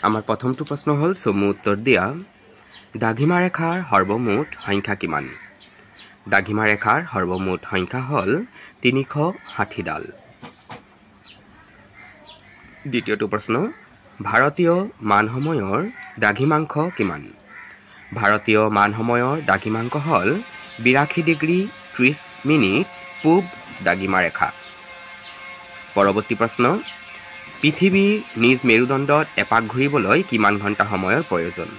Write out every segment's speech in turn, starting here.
আমাৰ প্ৰথমটো প্ৰশ্ন হ'ল চমু উত্তৰ দিয়া। দ্ৰাঘিমা ৰেখাৰ সৰ্বমুঠ সংখ্যা কিমান? দ্ৰাঘিমা ৰেখাৰ সৰ্বমুঠ সংখ্যা হ'ল 360ডাল। দ্বিতীয়টো প্ৰশ্ন, ভাৰতীয় মানসময়ৰ দ্ৰাঘিমাংশ কিমান? ভাৰতীয় মানসময়ৰ দ্ৰাঘিমাংশ হ'ল 82 ডিগ্ৰী 30 মিনিট পূব দ্ৰাঘিমা ৰেখা। পৰৱৰ্তী প্ৰশ্ন, পৃথিৱীৰ নিজ মেৰুদণ্ডত এপাক ঘূৰিবলৈ কিমান ঘণ্টা সময়ৰ প্ৰয়োজন?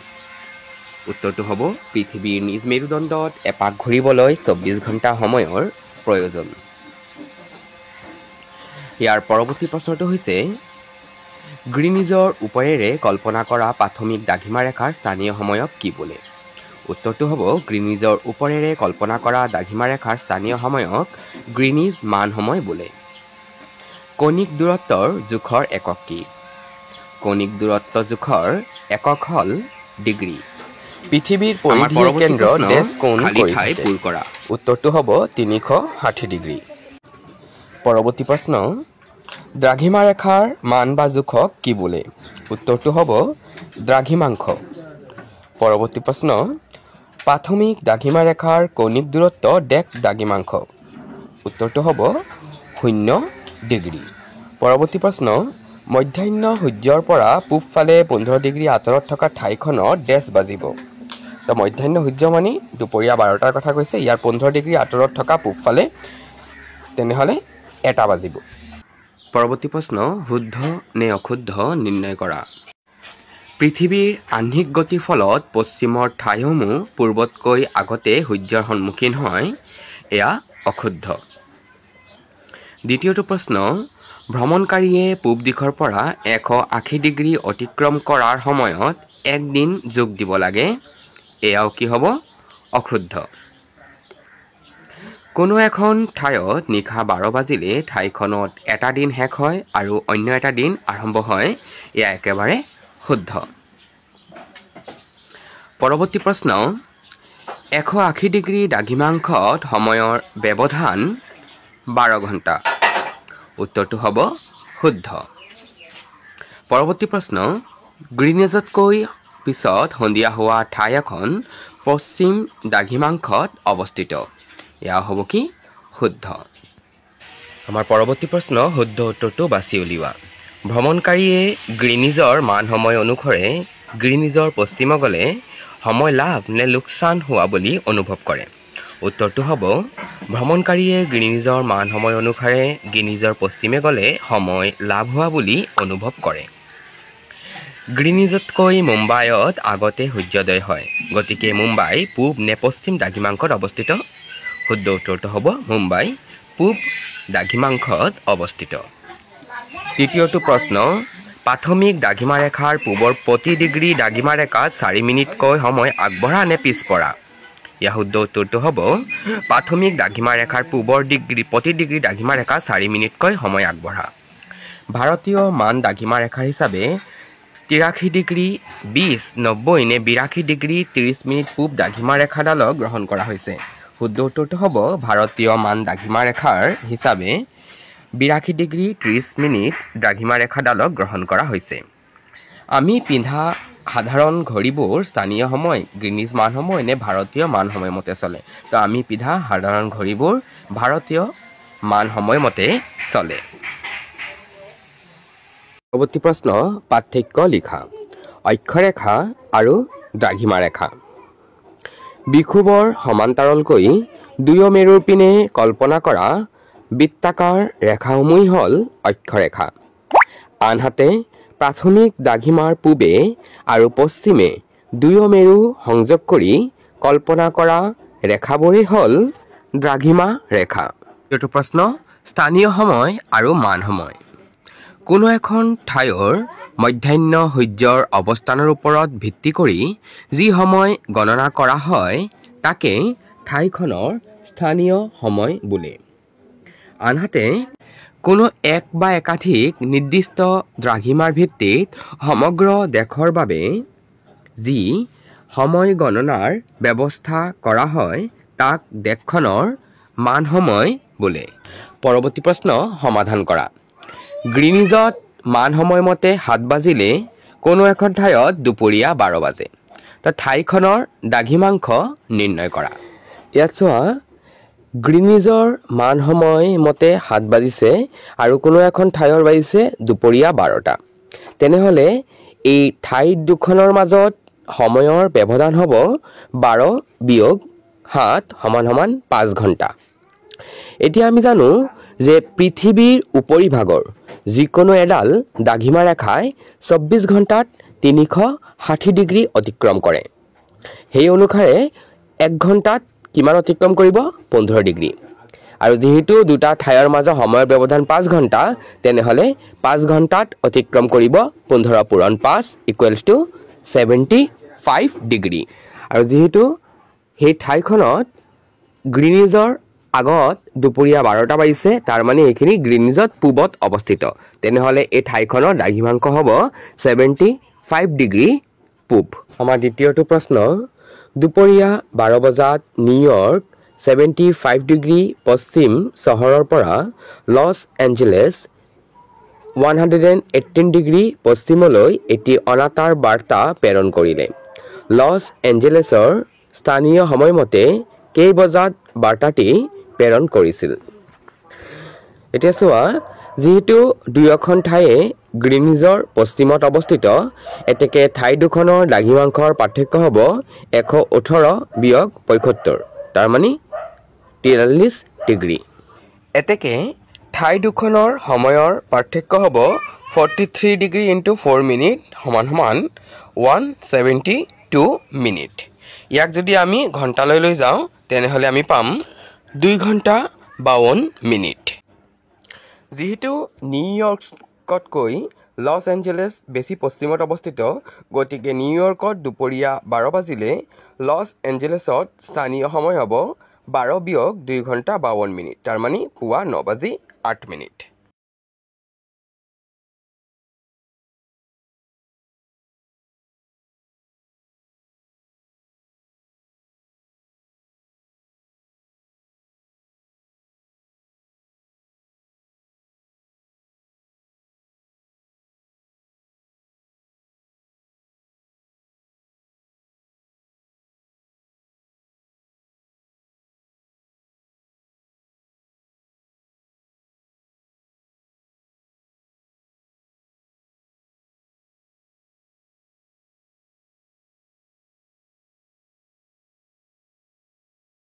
উত্তৰটো হ'ব পৃথিৱীৰ নিজ মেৰুদণ্ডত এপাক ঘূৰিবলৈ 24 ঘণ্টা সময়ৰ প্ৰয়োজন। ইয়াৰ পৰৱৰ্তী প্ৰশ্নটো হৈছে, গ্ৰীনিজৰ ওপৰেৰে কল্পনা কৰা প্ৰাথমিক দ্ৰাঘিমা ৰেখাৰ স্থানীয় সময়ক কি বোলে? উত্তৰটো হ'ব গ্ৰীনিজৰ ওপৰেৰে কল্পনা কৰা দ্ৰাঘিমা ৰেখাৰ স্থানীয় সময়ক গ্ৰীনিজ মান সময় বোলে। কৌণিক দূৰত্বৰ জোখৰ একক কি? কৌণিক দূৰত্ব জোখৰ একক হ'ল ডিগ্ৰী। পৃথিৱীৰ পৰিধি কেন্দ্ৰ ডেছ কোণ কৰি পূৰ কৰা। উত্তৰটো হ'ব 360 ডিগ্ৰী। পৰৱৰ্তী প্ৰশ্ন, দ্ৰাঘিমা ৰেখাৰ মান বা জোখক কি বোলে? উত্তৰটো হ'ব দ্ৰাঘিমাংশ। পৰৱৰ্তী প্ৰশ্ন, প্ৰাথমিক দ্ৰাঘিমা ৰেখাৰ কৌণিক দূৰত্ব ডেশ দ্ৰাঘিমাংশ। উত্তৰটো হ'ব 0 ডিগ্ৰী। পৰৱৰ্তী প্ৰশ্ন, মধ্যাহ্ন সূৰ্যৰ পৰা পূবফালে 15 ডিগ্ৰী আঁতৰত থকা ঠাইখনত ডেছ বাজিব। তো মধ্যাহ্ন সূৰ্য মানে দুপৰীয়া 12টাৰ কথা কৈছে, ইয়াৰ 15 ডিগ্ৰী আঁতৰত থকা পূবফালে তেনেহ'লে 1টা বাজিব। পৰৱৰ্তী প্ৰশ্ন, শুদ্ধ নে অশুদ্ধ নিৰ্ণয় কৰা। পৃথিৱীৰ আহ্নিক গতিৰ ফলত পশ্চিমৰ ঠাইসমূহ পূৰ্বতকৈ আগতে সূৰ্যৰ সন্মুখীন হয়, এয়া অশুদ্ধ। দ্বিতীয়টো প্ৰশ্ন, ভ্ৰমণকাৰীয়ে পূব দিশৰ পৰা 180 ডিগ্ৰী অতিক্ৰম কৰাৰ সময়ত 1 দিন যোগ দিব লাগে, এয়াও কি হ'ব? অশুদ্ধ। কোনো এখন ঠাইত নিশা 12 বাজিলে ঠাইখনত এটা দিন শেষ হয় আৰু অন্য এটা দিন আৰম্ভ হয়, এয়া একেবাৰে শুদ্ধ। পৰৱৰ্তী প্ৰশ্ন, 180 ডিগ্ৰী দ্ৰাঘিমাংশত সময়ৰ ব্যৱধান 12 ঘণ্টা। উত্তৰটো হ'ব শুদ্ধ। পৰৱৰ্তী প্ৰশ্ন, গ্ৰীনিজতকৈ পিছত সন্ধিয়া হোৱা ঠাই এখন পশ্চিম দ্ৰাঘিমাংশত অৱস্থিত, এয়া হ'ব কি? শুদ্ধ। আমাৰ পৰৱৰ্তী প্ৰশ্ন, শুদ্ধ উত্তৰটো বাছি উলিওৱা। ভ্ৰমণকাৰীয়ে গ্ৰীনিজৰ মান সময় অনুসৰে গ্ৰীনিজৰ পশ্চিম গ'লে সময় লাভ নে লোকচান হোৱা বুলি অনুভৱ কৰে? উত্তৰটো হ'ব ভ্ৰমণকাৰীয়ে গ্ৰীনিজৰ মান সময় অনুসাৰে গ্ৰীনিজৰ পশ্চিমে গ'লে সময় লাভ হোৱা বুলি অনুভৱ কৰে। গ্ৰীনিজতকৈ মুম্বাইত আগতে সূৰ্যোদয় হয়, গতিকে মুম্বাই পূব নে পশ্চিম দ্ৰাঘিমাংশত অৱস্থিত? শুদ্ধ উত্তৰটো হ'ব মুম্বাই পূব দ্ৰাঘিমাংশত অৱস্থিত। তৃতীয়টো প্ৰশ্ন, প্ৰাথমিক দ্ৰাঘিমা ৰেখাৰ পূবৰ প্ৰতি ডিগ্ৰী দ্ৰাঘিমা ৰেখাত 4 মিনিটকৈ সময় আগবঢ়া নে পিছপৰা? ইয়াৰ শুদ্ধ উত্তৰটো হ'ব প্ৰাথমিক দ্ৰাঘিমা ৰেখাৰ পূবৰ প্ৰতি ডিগ্ৰী দ্ৰাঘিমা ৰেখা 4 মিনিটকৈ সময় আগবঢ়া। ভাৰতীয় মান দ্ৰাঘিমা ৰেখাৰ হিচাপে 83 ডিগ্ৰী 20, 90 নে 82 ডিগ্ৰী 30 মিনিট পূব দ্ৰাঘিমা ৰেখাডালক গ্ৰহণ কৰা হৈছে। শুদ্ধ উত্তৰটো হ'ব ভাৰতীয় মান দ্ৰাঘিমা ৰেখাৰ হিচাপে 82 ডিগ্ৰী 30 মিনিট দ্ৰাঘিমা ৰেখাডালক গ্ৰহণ কৰা হৈছে। আমি পিন্ধা সাধাৰণ ঘড়ীবোৰ স্থানীয় সময়, গ্ৰীনিজ মান সময় নে ভাৰতীয় মান সময় মতে চলে? তো আমি পিন্ধা সাধাৰণ ঘড়ীবোৰ ভাৰতীয় মান সময় মতে চলে। পৰৱৰ্তী প্ৰশ্ন, পাৰ্থক্য লিখা। অক্ষৰেখা আৰু দ্ৰাঘিমা ৰেখা। বিষুৱৰ সমান্তৰালকৈ দুয়ো মেৰুৰ পিনে কল্পনা কৰা বৃত্তাকাৰ ৰেখাসমূহ হ'ল অক্ষৰেখা। আনহাতে প্ৰাথমিক দ্ৰাঘিমাৰ পূবে আৰু পশ্চিমে দুয়ো মেৰু সংযোগ কৰি কল্পনা কৰা ৰেখাবোৰেই হ'ল দ্ৰাঘিমা ৰেখা। এইটো প্ৰশ্ন, স্থানীয় সময় আৰু মান সময়। কোনো এখন ঠাইৰ মধ্যাহ্ন সূৰ্যৰ অৱস্থানৰ ওপৰত ভিত্তি কৰি যি সময় গণনা কৰা হয় তাকে ঠাইখনৰ স্থানীয় সময় বোলে। আনহাতে কোনো এক বা একাধিক নিৰ্দিষ্ট দ্ৰাঘিমাৰ ভিত্তিত সমগ্ৰ দেশৰ বাবে যি সময় গণনাৰ ব্যৱস্থা কৰা হয় তাক দেশখনৰ মান সময় বোলে। পৰৱৰ্তী প্ৰশ্ন সমাধান কৰা। গ্ৰীনিজত মান সময় মতে 7 বাজিলে কোনো এখন ঠাইত দুপৰীয়া 12 বাজে। তো ঠাইখনৰ দ্ৰাঘিমাংশ নিৰ্ণয় কৰা। ইয়াত চোৱা গ্ৰীনিজৰ মান সময় মতে 7 বাজিছে আৰু কোনো এখন ঠাইৰ বাজিছে দুপৰীয়া 12টা। তেনেহ'লে এই ঠাই দুখনৰ মাজত সময়ৰ ব্যৱধান হ'ব 12 বিয়োগ 7 সমান 5 ঘণ্টা। এতিয়া আমি জানো যে পৃথিৱীৰ উপৰিভাগৰ যিকোনো এডাল দ্ৰাঘিমা ৰেখাই 24 ঘণ্টাত 360 ডিগ্ৰী অতিক্ৰম কৰে। সেই অনুসাৰে 1 ঘণ্টাত কিমান অতিক্ৰম কৰিব? 15 ডিগ্ৰী। আৰু যিহেতু দুটা ঠাইৰ মাজৰ সময়ৰ ব্যৱধান 5 ঘণ্টা, তেনেহ'লে 5 ঘণ্টাত অতিক্ৰম কৰিব 15 পূৰণ 5 = 75 ডিগ্ৰী। আৰু যিহেতু সেই ঠাইখনত গ্ৰীনিজৰ আগত দুপৰীয়া 12টা বাজিছে, তাৰ মানে এইখিনি গ্ৰীনিজত পূবত অৱস্থিত। তেনেহ'লে এই ঠাইখনৰ দ্ৰাঘিমাংশ হ'ব 75 ডিগ্ৰী পূব। আমাৰ দ্বিতীয়টো প্ৰশ্ন, দুপৰীয়া 12 বজাত নিউয়ৰ্ক 75 ডিগ্ৰী পশ্চিম চহৰৰ পৰা লছ এঞ্জেলেছ 118 ডিগ্ৰী পশ্চিমলৈ এটি অনাতাঁৰ বাৰ্তা প্ৰেৰণ কৰিলে। লছ এঞ্জেলেছৰ স্থানীয় সময়মতে কেই বজাত বাৰ্তাটি প্ৰেৰণ কৰিছিল? এতিয়া চোৱা, যিহেতু দুয়োখন ঠাইয়ে গ্ৰীনিজৰ পশ্চিমত অৱস্থিত, এতেকে ঠাই দুখনৰ দ্ৰাঘিমাংশৰ পাৰ্থক্য হ'ব 118 বিয়োগ 75, তাৰ মানে 43 ডিগ্ৰী। এতেকে ঠাই দুখনৰ সময়ৰ পাৰ্থক্য হ'ব 43 ডিগ্ৰী × 4 মিনিট সমান 172 মিনিট। ইয়াক যদি আমি ঘণ্টালৈ লৈ যাওঁ, তেনেহ'লে আমি পাম 2 ঘণ্টা 52 মিনিট। যিহেতু নিউয়ৰ্কতকৈ লছ এঞ্জেলেছ বেছি পশ্চিমত অৱস্থিত, গতিকে নিউয়ৰ্কত দুপৰীয়া 12 বাজিলে লছ এঞ্জেলেছত স্থানীয় সময় হ'ব 12 বিয়োগ 2 ঘণ্টা 52 মিনিট, তাৰ মানে পুৱা 9 বাজি 8 মিনিট।